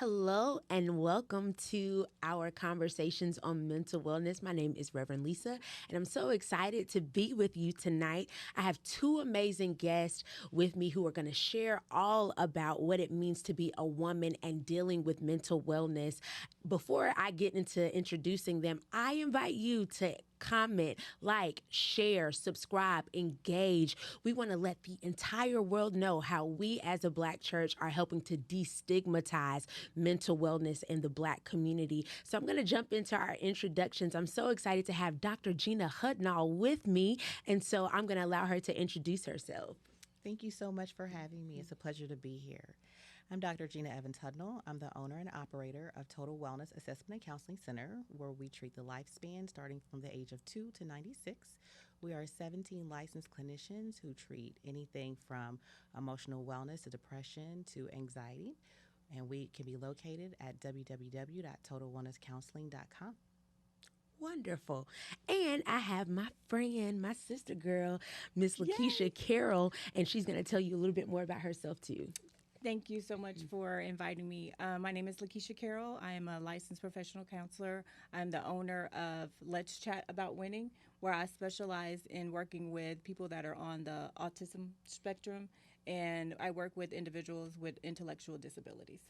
Hello and welcome to our conversations on mental wellness. My name is Reverend Lisa, and I'm so excited to be with you tonight. I have two amazing guests with me who are going to share all about what it means to be a woman and dealing with mental wellness. Before I get into introducing them, I invite you to comment, like, share, subscribe, engage. We want to let the entire world know how we as a Black church are helping to destigmatize mental wellness in the Black community. So I'm going to jump into our introductions. I'm so excited to have Dr. Gina Hudnall with me. And so I'm going to allow her to introduce herself. Thank you so much for having me. It's a pleasure to be here. I'm Dr. Gina Hudnall. I'm the owner and operator of Total Wellness Assessment and Counseling Center, where we treat the lifespan starting from the age of 2 to 96. We are 17 licensed clinicians who treat anything from emotional wellness to depression to anxiety. And we can be located at www.totalwellnesscounseling.com. Wonderful. And I have my friend, my sister girl, Miss LaKeesha Carroll, and she's going to tell you a little bit more about herself too. Thank you so much for inviting me. My name is LaKeesha Carroll. I am a licensed professional counselor. I'm the owner of Let's Chat About Winning, where I specialize in working with people that are on the autism spectrum, and I work with individuals with intellectual disabilities.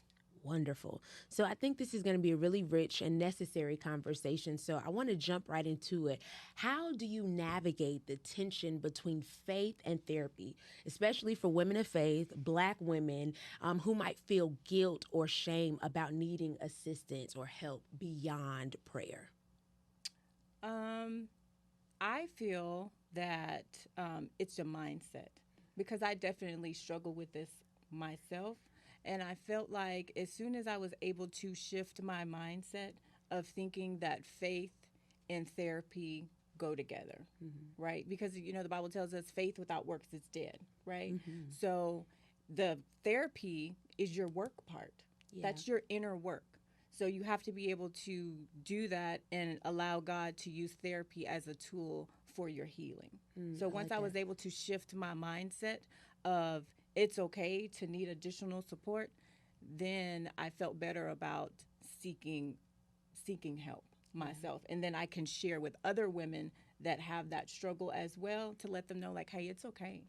Wonderful. So I think this is going to be a really rich and necessary conversation. So I want to jump right into it. How do you navigate the tension between faith and therapy, especially for women of faith, Black women who might feel guilt or shame about needing assistance or help beyond prayer? I feel that it's a mindset, because I definitely struggle with this myself. And I felt like as soon as I was able to shift my mindset of thinking that faith and therapy go together, right? Because, you know, the Bible tells us faith without works is dead, right? So the therapy is your work part. Yeah. That's your inner work. So you have to be able to do that and allow God to use therapy as a tool for your healing. So once I was able to shift my mindset of it's okay to need additional support, then I felt better about seeking help myself. And then I can share with other women that have that struggle as well, to let them know, like, hey, it's okay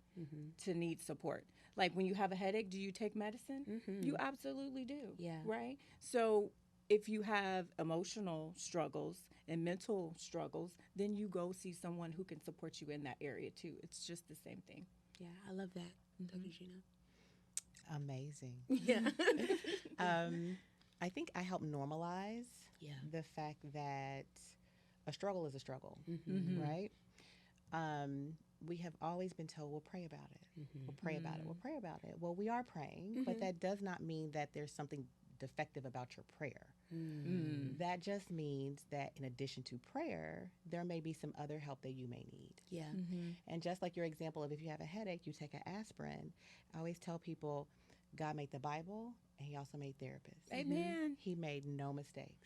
to need support. Like when you have a headache, do you take medicine? You absolutely do. Yeah. Right? So if you have emotional struggles and mental struggles, then you go see someone who can support you in that area too. It's just the same thing. Yeah, I love that. Dr. Gina. Amazing. Yeah. I think I help normalize Yeah. the fact that a struggle is a struggle, right? We have always been told, we'll pray about it. We'll pray about it. We'll pray about it. Well, we are praying, but that does not mean that there's something defective about your prayer. That just means that in addition to prayer, there may be some other help that you may need. Yeah. And just like your example of if you have a headache, you take an aspirin. I always tell people, God made the Bible and he also made therapists. Amen. He made no mistakes.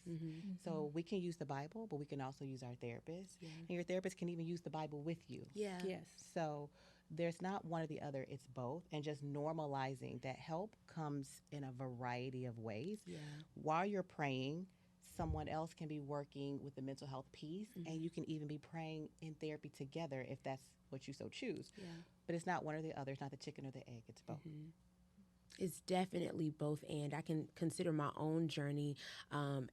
So we can use the Bible, but we can also use our therapist. And your therapist can even use the Bible with you. Yeah. Yes. So there's not one or the other, it's both. And just normalizing that help comes in a variety of ways. Yeah. While you're praying, someone else can be working with the mental health piece, and you can even be praying in therapy together if that's what you so choose. Yeah. But it's not one or the other. It's not the chicken or the egg. It's both. It's definitely both, and I can consider my own journey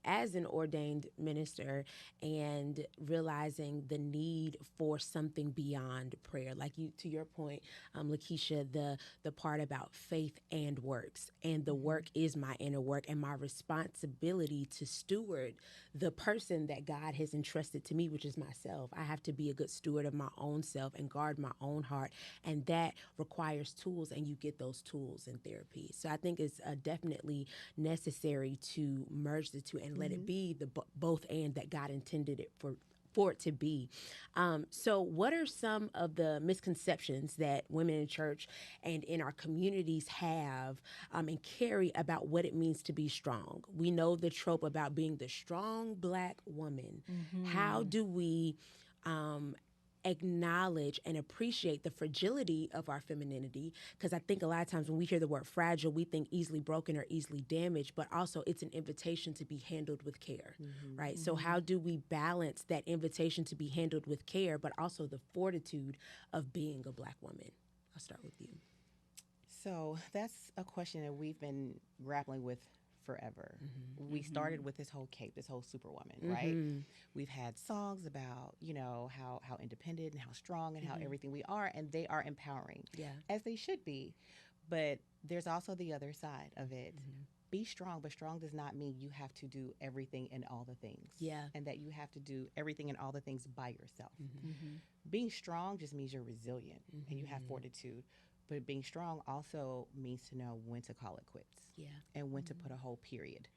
as an ordained minister and realizing the need for something beyond prayer. Like you, to your point, LaKeesha, the part about faith and works, and the work is my inner work and my responsibility to steward the person that God has entrusted to me, which is myself. I have to be a good steward of my own self and guard my own heart, and that requires tools, and you get those tools in therapy. So I think it's definitely necessary to merge the two and let it be the both and that God intended it for it to be. So what are some of the misconceptions that women in church and in our communities have and carry about what it means to be strong? We know the trope about being the strong Black woman. How do we acknowledge and appreciate the fragility of our femininity, because I think a lot of times when we hear the word fragile, we think easily broken or easily damaged, but also it's an invitation to be handled with care, right? So how do we balance that invitation to be handled with care, but also the fortitude of being a Black woman? I'll start with you. So that's a question that we've been grappling with forever. We started with this whole cape, this whole superwoman, right? We've had songs about, how independent and how strong and how everything we are, and they are empowering, as they should be. But there's also the other side of it. Be strong, but strong does not mean you have to do everything and all the things. And that you have to do everything and all the things by yourself. Being strong just means you're resilient and you have fortitude. But being strong also means to know when to call it quits. And when to put a whole period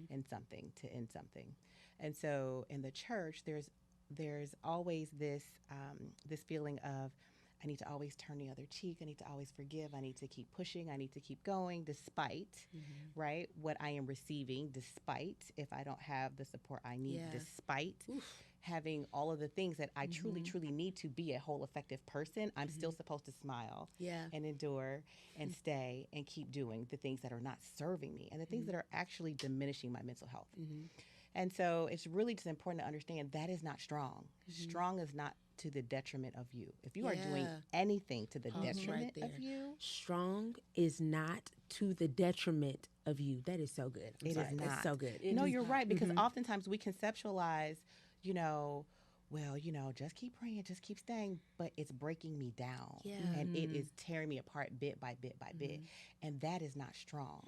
in something to end something. And so in the church, there's always this this feeling of, I need to always turn the other cheek. I need to always forgive. I need to keep pushing. I need to keep going despite, right, what I am receiving, despite if I don't have the support I need, despite having all of the things that I truly, truly need to be a whole effective person. I'm still supposed to smile and endure and stay and keep doing the things that are not serving me and the things that are actually diminishing my mental health. And so it's really just important to understand that is not strong. Strong is not to the detriment of you. If you are doing anything to the detriment of you. Strong is not to the detriment of you. That is so good. It is not. That's so good. No, you're right, because oftentimes we conceptualize, just keep praying, just keep staying, but it's breaking me down. And it is tearing me apart bit by bit by bit. And that is not strong.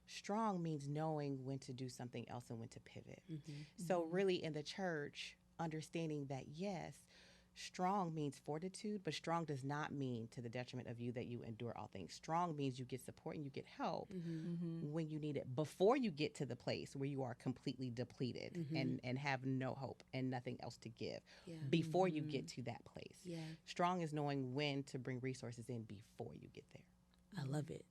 Strong means knowing when to do something else and when to pivot. So really in the church, understanding that, yes, strong means fortitude, but strong does not mean to the detriment of you that you endure all things. Strong means you get support and you get help when you need it, before you get to the place where you are completely depleted and have no hope and nothing else to give, before you get to that place. Strong is knowing when to bring resources in before you get there. I love it.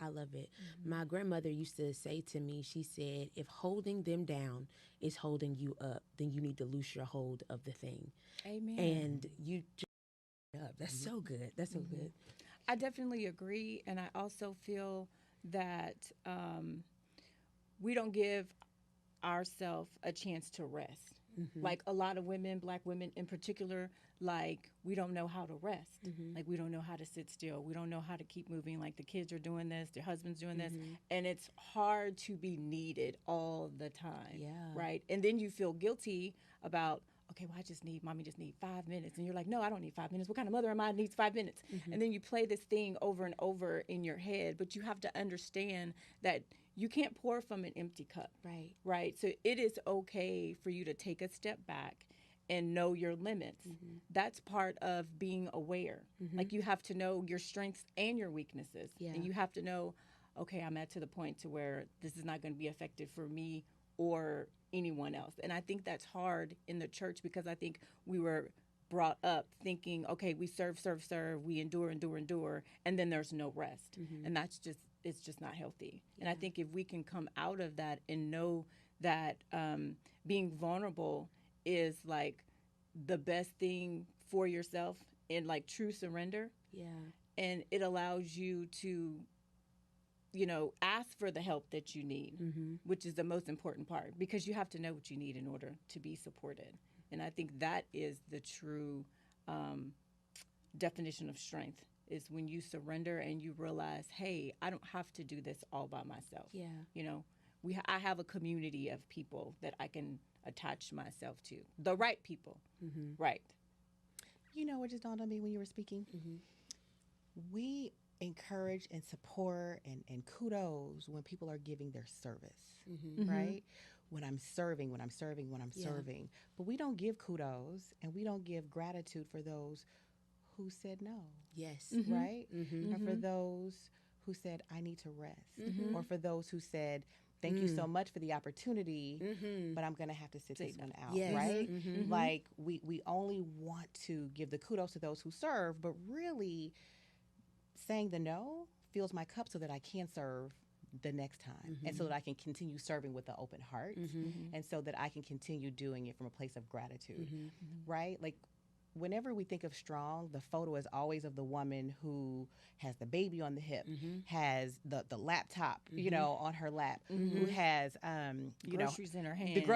I love it. My grandmother used to say to me, she said, if holding them down is holding you up, then you need to loose your hold of the thing. Amen. And you just up. That's so good. That's so good. I definitely agree. And I also feel that we don't give ourselves a chance to rest. Like a lot of women, Black women in particular, like we don't know how to rest. Like we don't know how to sit still. We don't know how to keep moving. Like the kids are doing this, their husband's doing this. And it's hard to be needed all the time. Right? And then you feel guilty about, okay, well, mommy just need 5 minutes. And you're like, no, I don't need 5 minutes. What kind of mother am I needs 5 minutes? And then you play this thing over and over in your head. But you have to understand that you can't pour from an empty cup. Right? So it is okay for you to take a step back and know your limits. That's part of being aware. Like you have to know your strengths and your weaknesses. And you have to know, okay, I'm at to the point to where this is not going to be effective for me or anyone else. And I think that's hard in the church, because I think we were brought up thinking, okay, we serve, we endure, and then there's no rest. And it's just not healthy. And I think if we can come out of that and know that being vulnerable is like the best thing for yourself, and like true surrender. And it allows you to, ask for the help that you need, which is the most important part, because you have to know what you need in order to be supported. And I think that is the true definition of strength, is when you surrender and you realize, hey, I don't have to do this all by myself. I have a community of people that I can attach myself to, the right people. Right. What just dawned on me when you were speaking? We encourage and support and kudos when people are giving their service, right? When I'm serving. But we don't give kudos and we don't give gratitude for those who said no. Right? Or for those who said, I need to rest. Or for those who said, thank you so much for the opportunity, but I'm going to have to sit this one out, right? Like we only want to give the kudos to those who serve, but really saying the no fills my cup so that I can serve the next time, and so that I can continue serving with an open heart, and so that I can continue doing it from a place of gratitude, right? Like whenever we think of strong, the photo is always of the woman who has the baby on the hip, has the laptop, on her lap, who has, groceries in her hand.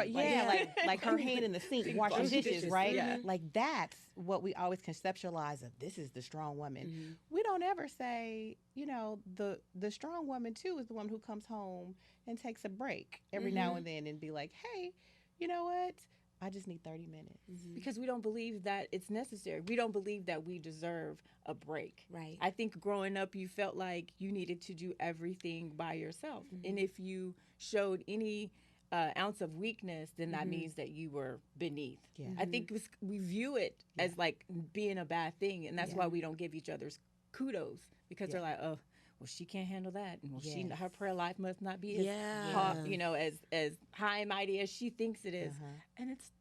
Like her hand in the sink, washing dishes, right? Yeah. Like that's what we always conceptualize of. This is the strong woman. We don't ever say, the strong woman too is the woman who comes home and takes a break every now and then and be like, hey, you know what? I just need 30 minutes. Because we don't believe that it's necessary. We don't believe that we deserve a break. Right. I think growing up, you felt like you needed to do everything by yourself. And if you showed any ounce of weakness, then that means that you were beneath. Yeah. I think we view it as like being a bad thing. And that's why we don't give each other's kudos, because they're like, oh, well, she can't handle that. And well, her prayer life must not be as high and mighty as she thinks it is. And it's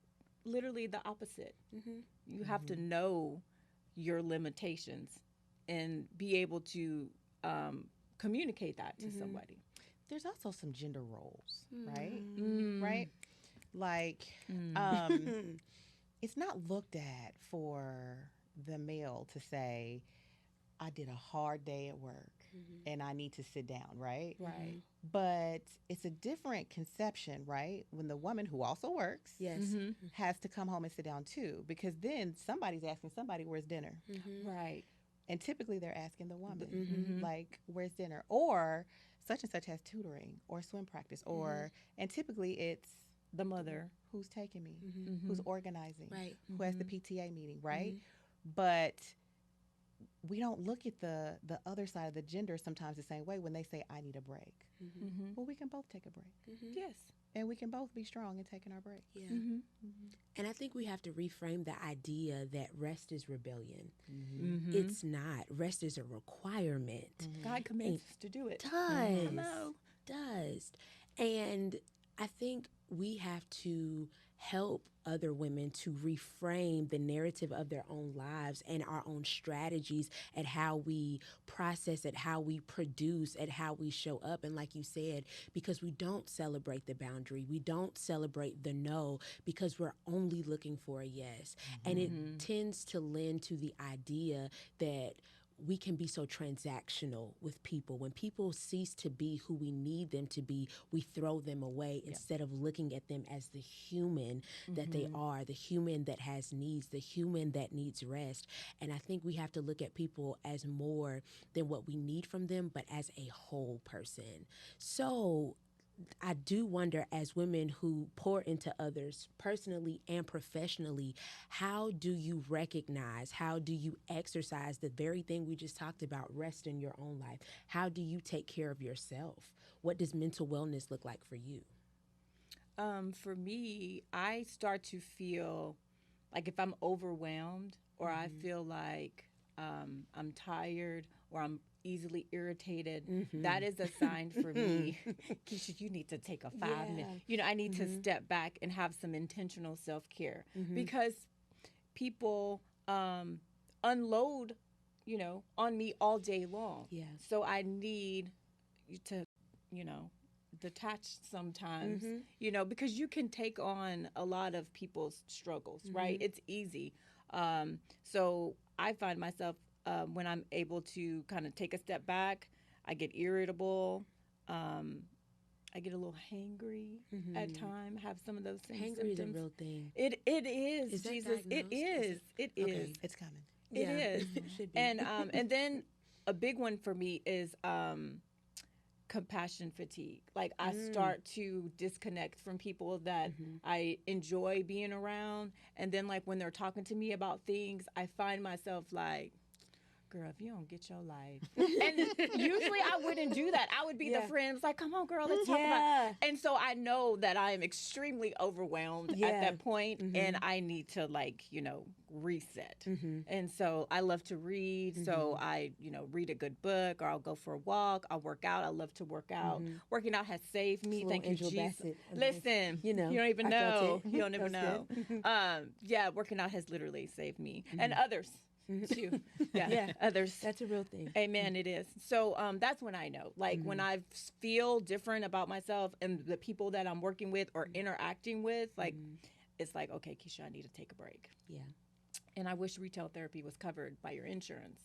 literally the opposite. You have to know your limitations and be able to communicate that to somebody. There's also some gender roles, right? Right? Like, it's not looked at for the male to say, I did a hard day at work and I need to sit down, right? Right. But it's a different conception, right? When the woman who also works has to come home and sit down too, because then somebody's asking somebody, where's dinner? Right. And typically they're asking the woman, like, where's dinner? Or such and such has tutoring or swim practice, or, and typically it's the mother who's taking me, who's organizing, Right. who has the PTA meeting, right? But we don't look at the other side of the gender sometimes the same way when they say, I need a break. Well, we can both take a break. Yes. And we can both be strong in taking our break. Yeah. And I think we have to reframe the idea that rest is rebellion. It's not. Rest is a requirement. God commands us to do it. Does. And I think we have to help other women to reframe the narrative of their own lives and our own strategies at how we process it, how we produce, at how we show up. And like you said, because we don't celebrate the boundary, we don't celebrate the no, because we're only looking for a yes. And it tends to lend to the idea that we can be so transactional with people. When people cease to be who we need them to be, we throw them away instead of looking at them as the human that they are, the human that has needs, the human that needs rest. And I think we have to look at people as more than what we need from them, but as a whole person. So I do wonder, as women who pour into others personally and professionally, how do you recognize, how do you exercise the very thing we just talked about, rest in your own life? How do you take care of yourself? What does mental wellness look like for you? For me, I start to feel like if I'm overwhelmed or I feel like I'm tired or I'm easily irritated, that is a sign for me. Keisha, you need to take a 5 minute. I need to step back and have some intentional self-care because people unload, on me all day long. Yeah. So I need to, detach sometimes, because you can take on a lot of people's struggles, right? It's easy. So I find myself when I'm able to kind of take a step back, I get irritable. I get a little hangry at times, have some of those same Hangry symptoms. is a real thing. It is, Is that Jesus. It diagnosed? is. It is. Okay. It's coming. It is. Should be. And then a big one for me is compassion fatigue. Like I start to disconnect from people that I enjoy being around, and then like when they're talking to me about things, I find myself like, girl, if you don't get your life. And usually I wouldn't do that. I would be the friend who's like, come on, girl, let's talk about it. And so I know that I am extremely overwhelmed at that point, and I need to reset. And so I love to read. So I, read a good book, or I'll go for a walk. I'll work out. I love to work out. Working out has saved me. Thank you, Jesus. Listen, you don't even know. You don't even know. Working out has literally saved me and others. Too. Others. That's a real thing. Amen. It is. So that's when I know. Like when I feel different about myself and the people that I'm working with or interacting with, like it's like, okay, Keisha, I need to take a break. Yeah. And I wish retail therapy was covered by your insurance.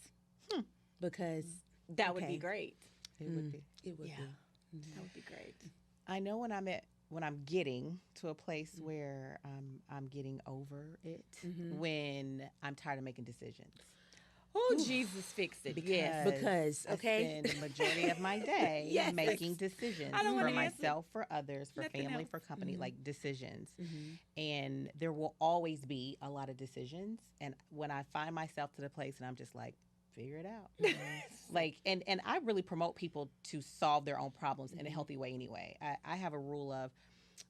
Because That would be Okay. great. It would be. it would Yeah. be. That would be great. I know when I'm getting to a place where I'm getting over it, when I'm tired of making decisions. Oh, Jesus, fix it. Yes. Because, okay. I spend the majority of my day Yes. making decisions I don't for wanna answer. myself, for others, for Nothing family, else. for company, like decisions. And there will always be a lot of decisions. And when I find myself to the place and I'm just like, figure it out. Like, and I really promote people to solve their own problems in a healthy way anyway. I have a rule of,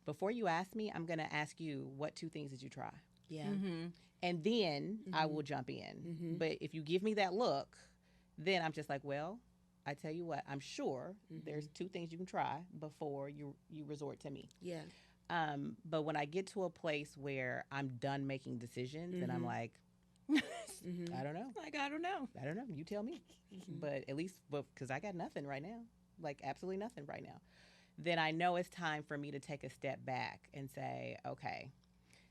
before you ask me, I'm going to ask you, what 2 things did you try? Yeah. And then I will jump in. But if you give me that look, then I'm just like, well, I tell you what, I'm sure there's 2 things you can try before you resort to me. Yeah. But when I get to a place where I'm done making decisions and I'm like, I don't know. Like, I don't know. I don't know. You tell me. But at least, because I got nothing right now, like absolutely nothing right now, then I know it's time for me to take a step back and say, okay,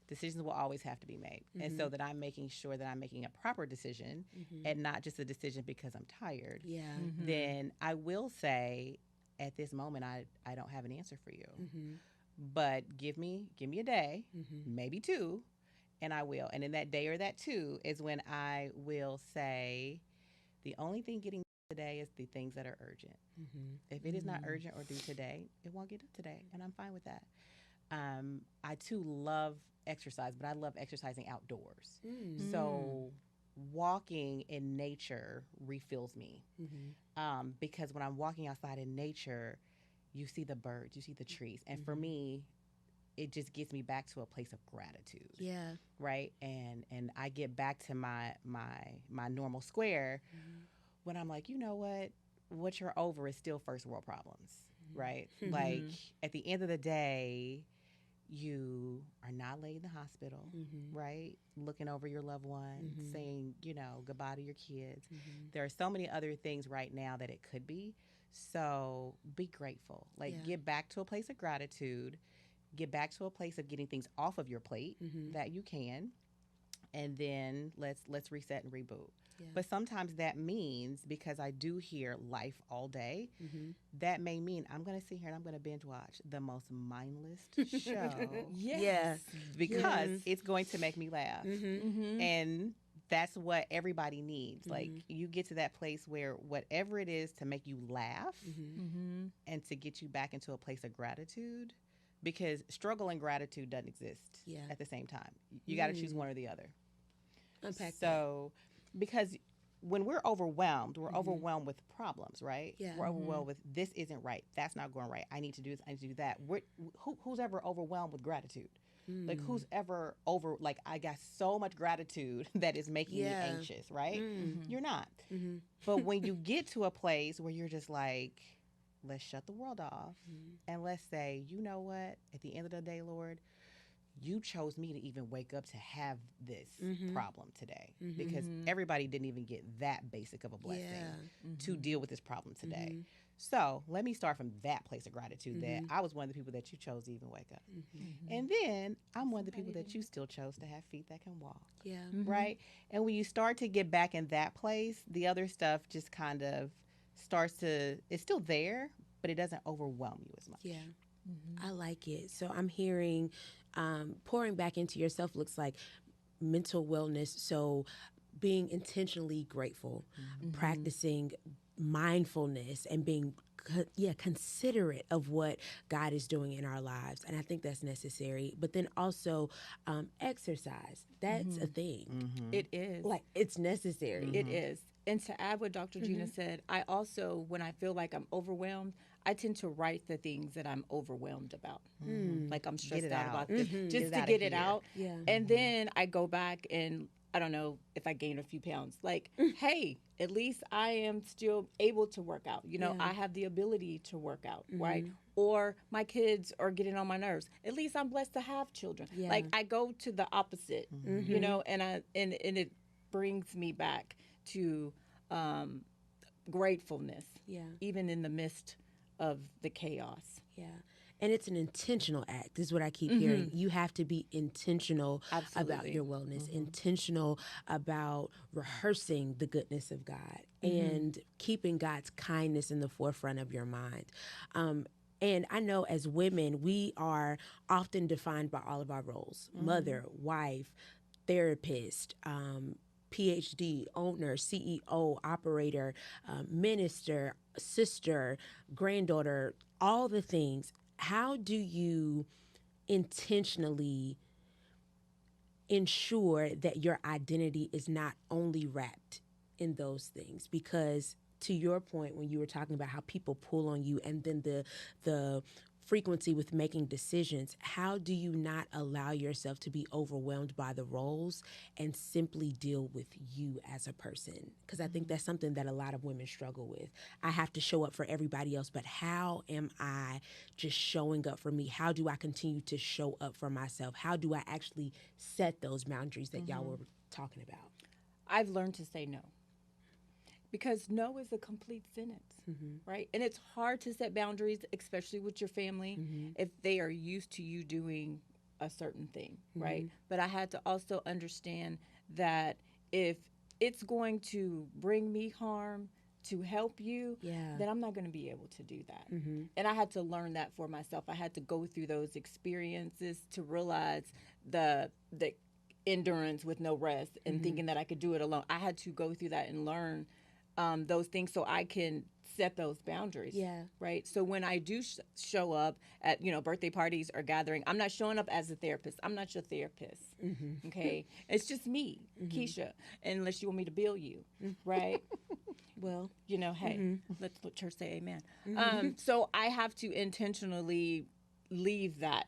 decisions will always have to be made. And so that I'm making sure that I'm making a proper decision and not just a decision because I'm tired. Yeah. Then I will say, at this moment, I don't have an answer for you. But give me a day, maybe 2, and I will. And in that day or that 2 is when I will say, the only thing getting today is the things that are urgent. If it is not urgent or due today, it won't get done today, and I'm fine with that. I too love exercise, but I love exercising outdoors. So walking in nature refills me, because when I'm walking outside in nature, you see the birds, you see the trees, and for me, it just gets me back to a place of gratitude. Yeah. Right, and I get back to my normal square when I'm like, you know what you're over is still first world problems, right? Like at the end of the day, you are not laid in the hospital, right? Looking over your loved one, saying, goodbye to your kids. There are so many other things right now that it could be. So be grateful. Like, get back to a place of gratitude. Get back to a place of getting things off of your plate that you can. And then let's reset and reboot. Yeah. But sometimes that means, because I do hear life all day, that may mean I'm going to sit here and I'm going to binge watch the most mindless show. Yes. Yeah. Because it's going to make me laugh. And that's what everybody needs. Like, you get to that place where whatever it is to make you laugh and to get you back into a place of gratitude, because struggle and gratitude doesn't exist at the same time. You got to choose one or the other. Unpack so, because when we're overwhelmed with problems, right? Yeah. We're overwhelmed with, this isn't right, that's not going right, I need to do this, I need to do that. Who's ever overwhelmed with gratitude? Like, who's ever like, I got so much gratitude that is making me anxious, right? You're not. But when you get to a place where you're just like, let's shut the world off and let's say, you know what? At the end of the day, Lord, you chose me to even wake up to have this problem today, because everybody didn't even get that basic of a blessing to deal with this problem today. So let me start from that place of gratitude, that I was one of the people that you chose to even wake up. And then I'm one of the people that you still chose to have feet that can walk. Yeah. Right? And when you start to get back in that place, the other stuff just kind of starts to, it's still there, but it doesn't overwhelm you as much. Yeah. I like it. So I'm hearing pouring back into yourself looks like mental wellness. So being intentionally grateful, practicing mindfulness, and being considerate of what God is doing in our lives. And I think that's necessary. But then also exercise. That's a thing. It is. Like, it's necessary. It is. And to add what Dr. Gina said, I also, when I feel like I'm overwhelmed, I tend to write the things that I'm overwhelmed about. Like, I'm stressed out about this, just to get it out. Yeah. And then I go back and, I don't know if I gain a few pounds. Like, hey, at least I am still able to work out. I have the ability to work out, right? Or my kids are getting on my nerves. At least I'm blessed to have children. Yeah. Like, I go to the opposite, and it brings me back to gratefulness, even in the midst of the chaos. Yeah. And it's an intentional act, is what I keep hearing. You have to be intentional about Absolutely. your wellness, intentional about rehearsing the goodness of God and keeping God's kindness in the forefront of your mind. And I know as women, we are often defined by all of our roles: mother, wife, therapist, PhD, owner, CEO, operator, minister, sister, granddaughter, all the things. How do you intentionally ensure that your identity is not only wrapped in those things? Because to your point, when you were talking about how people pull on you and then the frequency with making decisions, how do you not allow yourself to be overwhelmed by the roles and simply deal with you as a person? Because I think that's something that a lot of women struggle with. I have to show up for everybody else, but how am I just showing up for me? How do I continue to show up for myself? How do I actually set those boundaries that y'all were talking about? I've learned to say no, because no is a complete sentence, right? And it's hard to set boundaries, especially with your family, if they are used to you doing a certain thing, right? But I had to also understand that if it's going to bring me harm to help you, then I'm not going to be able to do that. And I had to learn that for myself. I had to go through those experiences to realize the endurance with no rest and thinking that I could do it alone. I had to go through that and learn those things so I can set those boundaries. Right. So when I do show up at, birthday parties or gathering, I'm not showing up as a therapist. I'm not your therapist. Okay. It's just me, Keisha, unless you want me to bill you. Right. Well, hey, let church say amen. So I have to intentionally leave that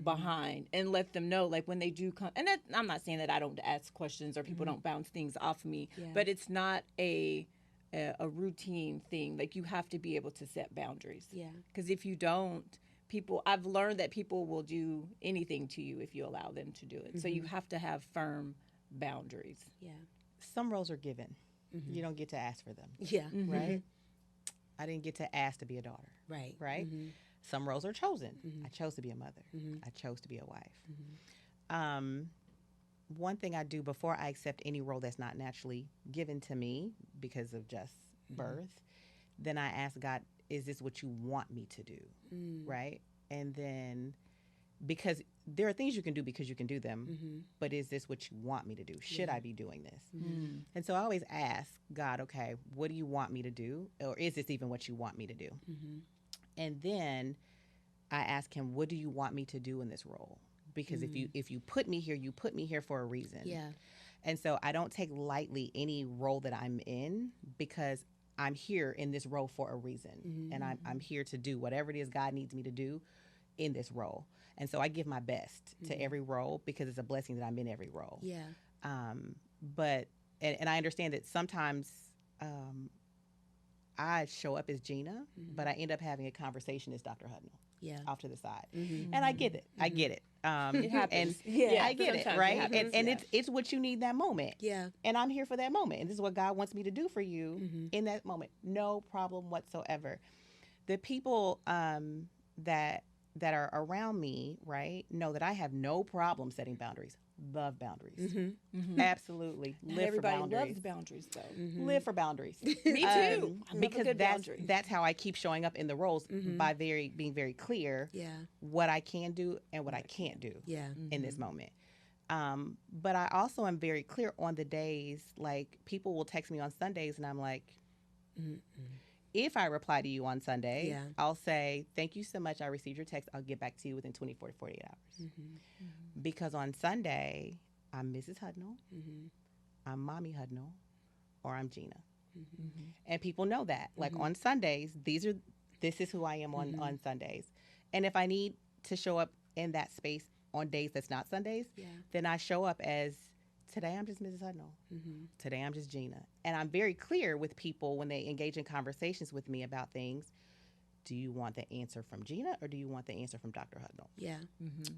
behind and let them know, like, when they do come, and I'm not saying that I don't ask questions or people don't bounce things off of me, but it's not a routine thing. Like, you have to be able to set boundaries. Because if you don't, I've learned that people will do anything to you if you allow them to do it. So you have to have firm boundaries. Some roles are given. You don't get to ask for them. Right? I didn't get to ask to be a daughter. Right? Some roles are chosen. I chose to be a mother. I chose to be a wife. One thing I do before I accept any role that's not naturally given to me because of just birth, then I ask God, is this what you want me to do? Right? And then, because there are things you can do because you can do them, but is this what you want me to do? Should I be doing this? And so I always ask God, okay, what do you want me to do? Or is this even what you want me to do? And then I ask him, what do you want me to do in this role? Because if you put me here, you put me here for a reason. And so I don't take lightly any role that I'm in, because I'm here in this role for a reason. And I'm here to do whatever it is God needs me to do in this role. And so I give my best to every role, because it's a blessing that I'm in every role. But I understand that sometimes I show up as Gina, but I end up having a conversation as Dr. Hudnall. Off to the side. And I get it. I get it. It happens. And I get it, right? It happens, and it's what you need that moment. And I'm here for that moment. And this is what God wants me to do for you in that moment. No problem whatsoever. The people that are around me, right, know that I have no problem setting boundaries. Love boundaries. Absolutely. Everybody for boundaries. loves boundaries, though. Live for boundaries. Me too. Because that's how I keep showing up in the roles, by being very clear what I can do and what I can't do in this moment. But I also am very clear on the days, like, people will text me on Sundays and I'm like, if I reply to you on Sunday, I'll say, thank you so much. I received your text. I'll get back to you within 24 to 48 hours. Because on Sunday, I'm Mrs. Hudnall, I'm Mommy Hudnall, or I'm Gina. And people know that. Like, on Sundays, this is who I am on Sundays. And if I need to show up in that space on days that's not Sundays, then I show up as, today I'm just Mrs. Hudnall. Today I'm just Gina. And I'm very clear with people when they engage in conversations with me about things. do you want the answer from Gina or do you want the answer from Dr. Hudnall? Yeah.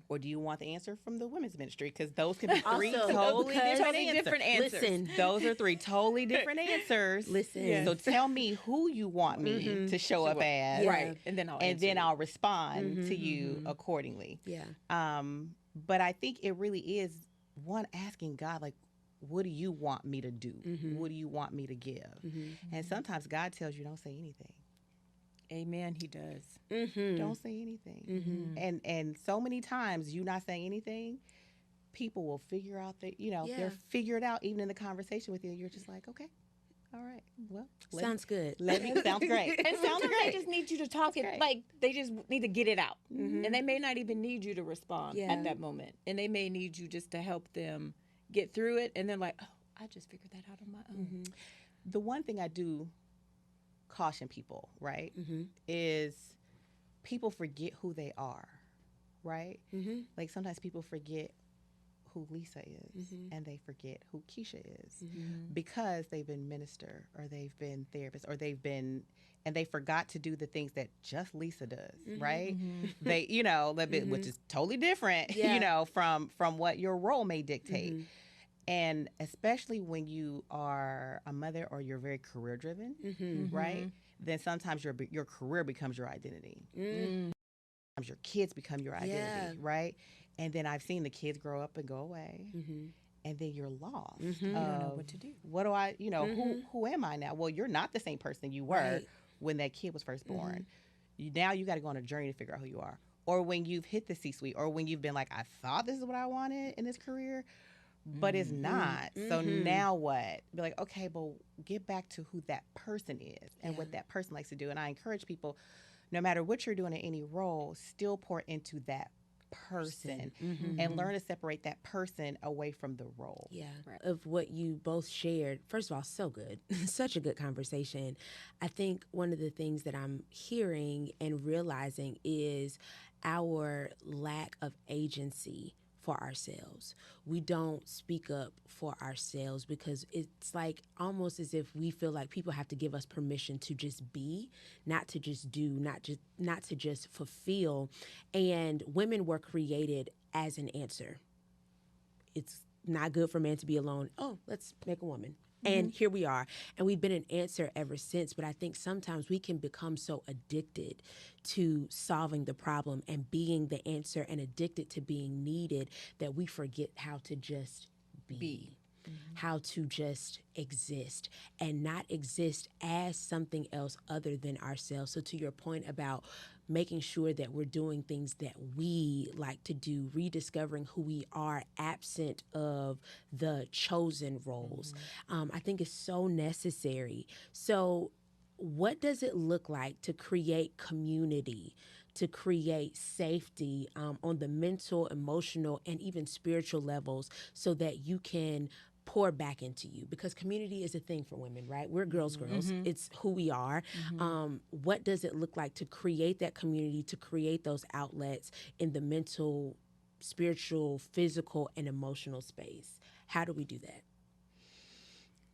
Or do you want the answer from the women's ministry? Because those could be three Also, totally because- different answers. Listen. Those are three totally different answers. Listen. Yes. So tell me who you want me to show up as. Yeah. Right. And then I'll And answer then you. I'll respond to you accordingly. Yeah. But I think it really is one asking God, like, what do you want me to do? What do you want me to give? And sometimes God tells you, don't say anything. Amen. He does. Don't say anything. And so many times you not saying anything, people will figure out that, they'll figure it out even in the conversation with you. You're just like, okay, all right, well. Sounds good. Sounds great. And sounds sometimes great. they just need you to talk it, great. like they just need to get it out. And they may not even need you to respond at that moment. And they may need you just to help them get through it. And they're like, oh, I just figured that out on my own. The one thing I do caution people, right, is people forget who they are, right? Like sometimes people forget who Lisa is and they forget who Keisha is because they've been minister or they've been therapist or and they forgot to do the things that just Lisa does, right? They, which is totally different, from what your role may dictate. And especially when you are a mother or you're very career driven, right? Then sometimes your career becomes your identity. Sometimes your kids become your identity, right? And then I've seen the kids grow up and go away. And then you're lost. You don't know what to do. What do I, who am I now? Well, you're not the same person you were when that kid was first born. Now you got to go on a journey to figure out who you are. Or when you've hit the C-suite, or when you've been like, I thought this is what I wanted in this career, but it's not. So now what? Be like, okay, but get back to who that person is and what that person likes to do. And I encourage people, no matter what you're doing in any role, still pour into that person and learn to separate that person away from the role. Yeah. Of what you both shared. First of all, so good. Such a good conversation. I think one of the things that I'm hearing and realizing is our lack of agency for ourselves. We don't speak up for ourselves because it's like almost as if we feel like people have to give us permission to just be, not to just do, not to just fulfill. And women were created as an answer. It's not good for men to be alone. Oh, let's make a woman. And here we are. And we've been an answer ever since. But I think sometimes we can become so addicted to solving the problem and being the answer and addicted to being needed that we forget how to just be. How to just exist and not exist as something else other than ourselves. So to your point about making sure that we're doing things that we like to do, rediscovering who we are absent of the chosen roles, I think is so necessary. So what does it look like to create community, to create safety on the mental, emotional, and even spiritual levels so that you can pour back into you? Because community is a thing for women, right? We're girls. It's who we are. What does it look like to create that community, to create those outlets in the mental, spiritual, physical, and emotional space? How do we do that?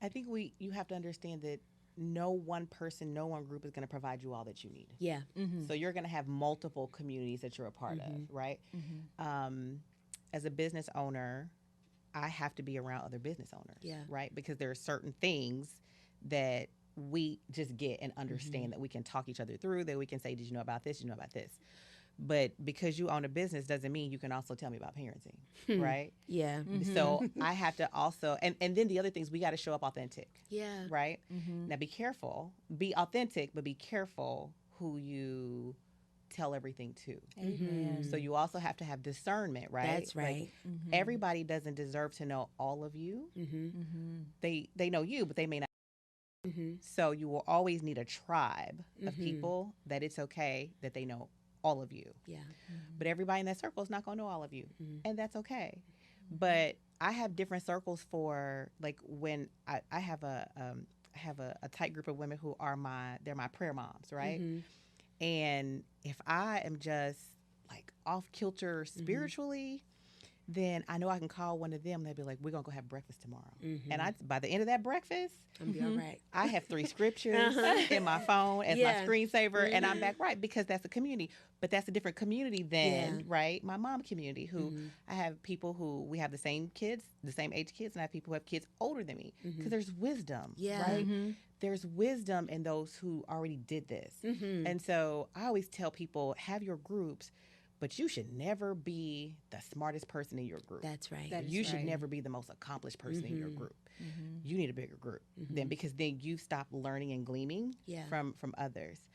I think you have to understand that no one person, no one group is going to provide you all that you need. Yeah. So you're going to have multiple communities that you're a part of, right? As a business owner, I have to be around other business owners, right? Because there are certain things that we just get and understand that we can talk each other through, that we can say, did you know about this? Did you know about this? But because you own a business doesn't mean you can also tell me about parenting, right? Yeah. So I have to also, and then the other things, we got to show up authentic. Yeah. Right? Now be careful. Be authentic, but be careful who you tell everything to. Amen. So you also have to have discernment, right? That's right. Like, everybody doesn't deserve to know all of you. They know you, but they may not. So you will always need a tribe of people that it's okay that they know all of you. Yeah. But everybody in that circle is not going to know all of you. And that's okay. But I have different circles for, like, when I have a tight group of women who are they're my prayer moms, right? And if I am just like off kilter spiritually, then I know I can call one of them. They'll be like, "We're gonna go have breakfast tomorrow." Mm-hmm. And by the end of that breakfast, I'm be all right. I have 3 scriptures Uh-huh. in my phone as Yeah. my screensaver, and I'm Mhm. back right because that's a community. But that's a different community than Yeah. right my mom community. Who Mhm. I have people who we have the same kids, the same age kids, and I have people who have kids older than me because Mhm. there's wisdom, Yeah. right? Mm-hmm. There's wisdom in those who already did this, Mhm. and so I always tell people have your groups. But you should never be the smartest person in your group. That's right. That is You should right. never be the most accomplished person in your Mhm. group. Mm-hmm. You need a bigger group then, because then you stop learning and gleaming Yeah. from others.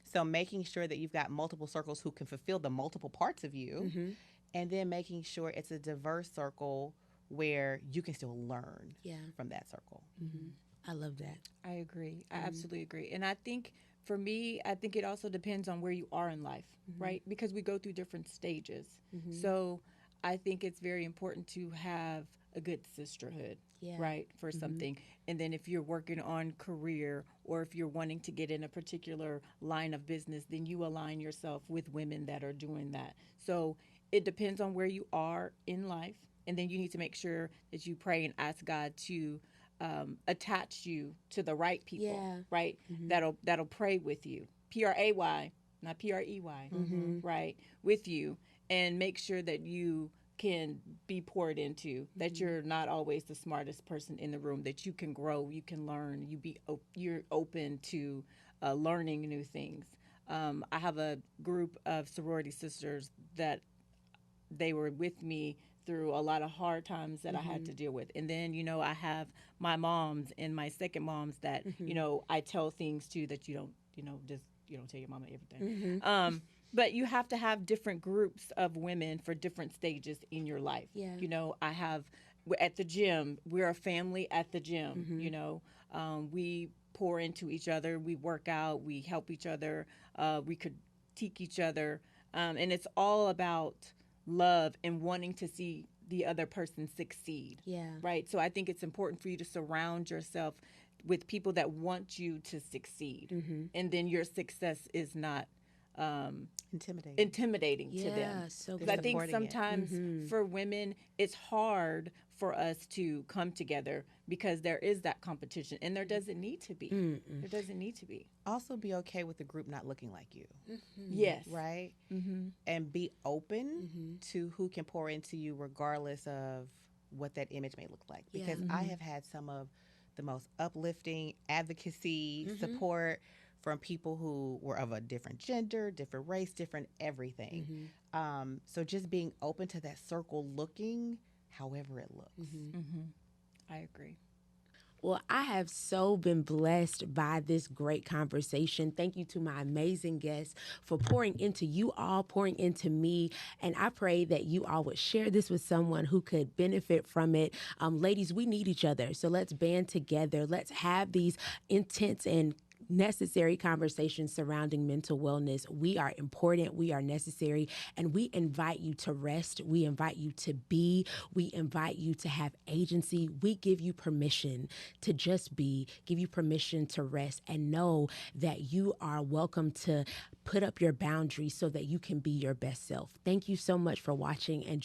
So making sure that you've got multiple circles who can fulfill the multiple parts of you, Mhm. and then making sure it's a diverse circle where you can still learn Yeah. from that circle. Mhm. I love that. I agree. I Mhm. absolutely agree. And I think for me, I think it also depends on where you are in life, right? Because we go through different stages. Mhm. So I think it's very important to have a good sisterhood, Yeah. right, for something. And then if you're working on career or if you're wanting to get in a particular line of business, then you align yourself with women that are doing that. So it depends on where you are in life. And then you need to make sure that you pray and ask God to attach you to the right people, Yeah. right? That'll pray with you, PRAY, not PREY, Mhm. right? With you, and make sure that you can be poured into. That you're not always the smartest person in the room. That you can grow, you can learn. You're open to learning new things. I have a group of sorority sisters that they were with me through a lot of hard times that I had to deal with. And then, I have my moms and my second moms that, I tell things to that you don't, just, you don't tell your mama everything. But you have to have different groups of women for different stages in your life. Yeah. I have at the gym, we're a family at the gym, we pour into each other, we work out, we help each other, we critique each other. And it's all about love and wanting to see the other person succeed. Yeah. Right. So I think it's important for you to surround yourself with people that want you to succeed. And then your success is not intimidating to Yeah. them. So Because I good. think Supporting it. sometimes for women, it's hard for us to come together because there is that competition, and there doesn't need to be. There doesn't need to be. Also be okay with the group not looking like you, Yes. right? And be open to who can pour into you regardless of what that image may look like. Yeah. Because I have had some of the most uplifting advocacy support from people who were of a different gender, different race, different everything. So just being open to that circle looking however it looks. I agree. Well, I have so been blessed by this great conversation. Thank you to my amazing guests for pouring into you all, pouring into me. And I pray that you all would share this with someone who could benefit from it. Ladies, we need each other. So let's band together. Let's have these intense and necessary conversations surrounding mental wellness. We are important, we are necessary, and we invite you to rest. We invite you to be. We invite you to have agency. We give you permission to just be, give you permission to rest, and know that you are welcome to put up your boundaries so that you can be your best self. Thank you so much for watching and